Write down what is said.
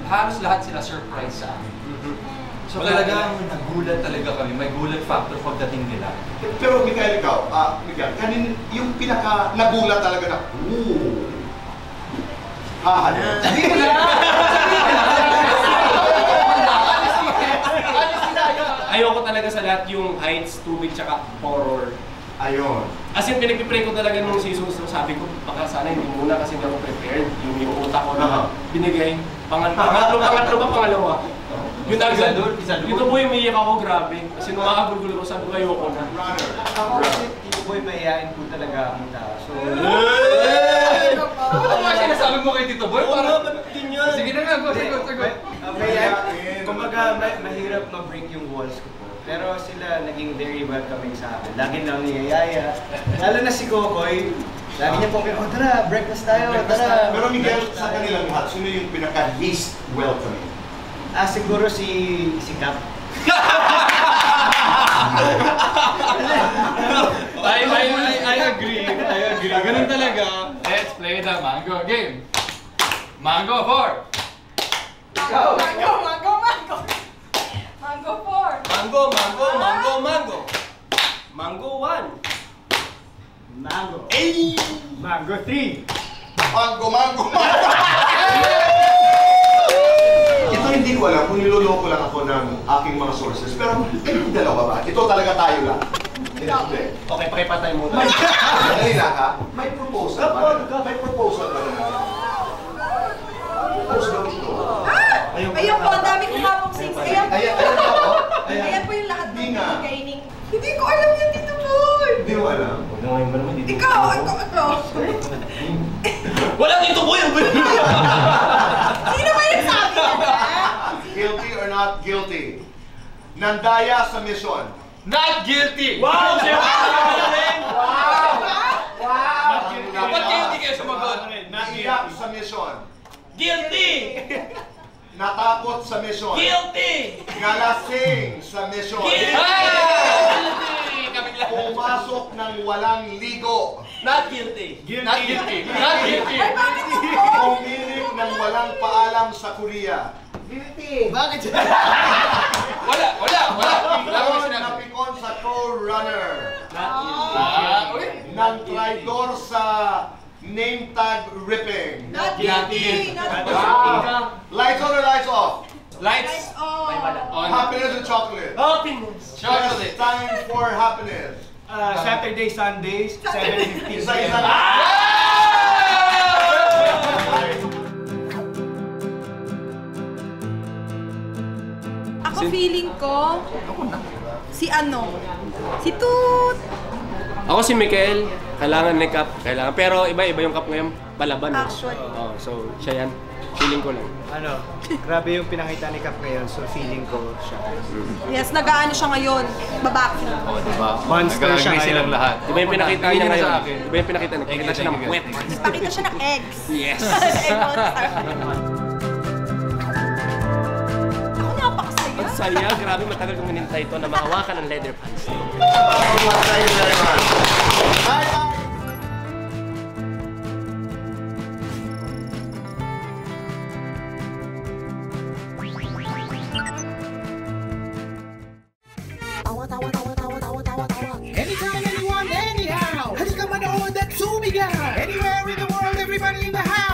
halos lahat sila surprise sa akin. So talagang nagulat talaga kami, may gulat factor pagdating nila. Pero Mikael, ikaw, yung pinaka nagulat talaga na, Ayoko talaga sa lahat yung heights, tubig, tsaka horror. Ayun. As in, pinagpipray ko talaga nung season, so sabi ko, baka sana hindi muna kasi hindi ako prepared. Yung utak ko na binigay. Pangatlo ba pangalawa? Yun agad, dito boy, umiiyak ako, grabe. Kasi nung makagulgulo ko, sabi ko, ayoko na. Ako kasi, dito boy, mayayain po talaga ang tao. So, ano ba sinasabi mo kay Tito Boy? Sige na nga, sagot. Kumbaga, mahirap ma-break yung walls ko po. Pero sila naging very welcoming sa akin. Lagi lang niyayaya. Lalo na si Kokoy, lagi niya po kayo, tara, breakfast tayo, tara. Pero Miguel, sa kanilang lahat, sino yung pinaka-least welcoming? Siguro si Cap. I agree. Ganun talaga. Let's play the mango game. Mango 4. Mango 4. Mango. Mango 1. Mango. Ay! Mango 3. Mango. Ito hindi ko alam kung niloloko lang ako ng aking mga sources. Pero yung dalawa ba? Ito talaga tayo lang. Hindi. Okay, pakipatay muna. Dali lang ha? May proposal ba? May proposal ba na? Proposal daw ito. Ayun po, ang dami ko nga pong sings. Ayan po yung lahat ng Hindi nga. gaining. Hindi ko alam yan, Tito Boy! Hindi mo alam. Ikaw! Wala dito boy! Sino ba yung sabi niya? Guilty or not guilty? Nandaya sa mission. Not guilty! Wow! Ba't kayo hindi kayo sumagot? Naiyak sa mission. Guilty! Natakot sa mission. Guilty! Nalasing sa mission. Pumasok ng walang ligo. Not guilty. Not guilty! Ay, bakit ako? Pumilit ng walang paalam sa Korea. Bakit siya? Wala ko sinabi. Napikon sa co-runner. Uy! Nang traidor sa name tag ripping. Not guilty! Lights on or lights off? Lights on. Happiness or chocolate? Happiness. Chocolate. It's time for happiness. Saturday, Sundays, 7:15 Isa-isa p.m. na. Ako feeling ko, si Toot! Ako si Mikael, kailangan ni Cap, pero iba-iba yung Cap ngayon, palaban. Actually. Oh, so siya yan, feeling ko lang. Grabe yung pinakita ni Cap ngayon, so feeling ko siya. Yes, nag-aano siya ngayon, babaki. Oh, diba? Monster siya Nag-agree silang lahat. Iba yung pinakita niya Tingin ngayon. sa akin. Iba yung pinakita siya ng puwet. Pakita siya ng eggs. Yes! Egg monster. Ako napakasaya. Ang saya, grabe matagal kong hinintay ito na mahawakan ng leather pants. Anytime, anyone, anyhow. Halika manood at sumigaw. Anywhere in the world, everybody in the house.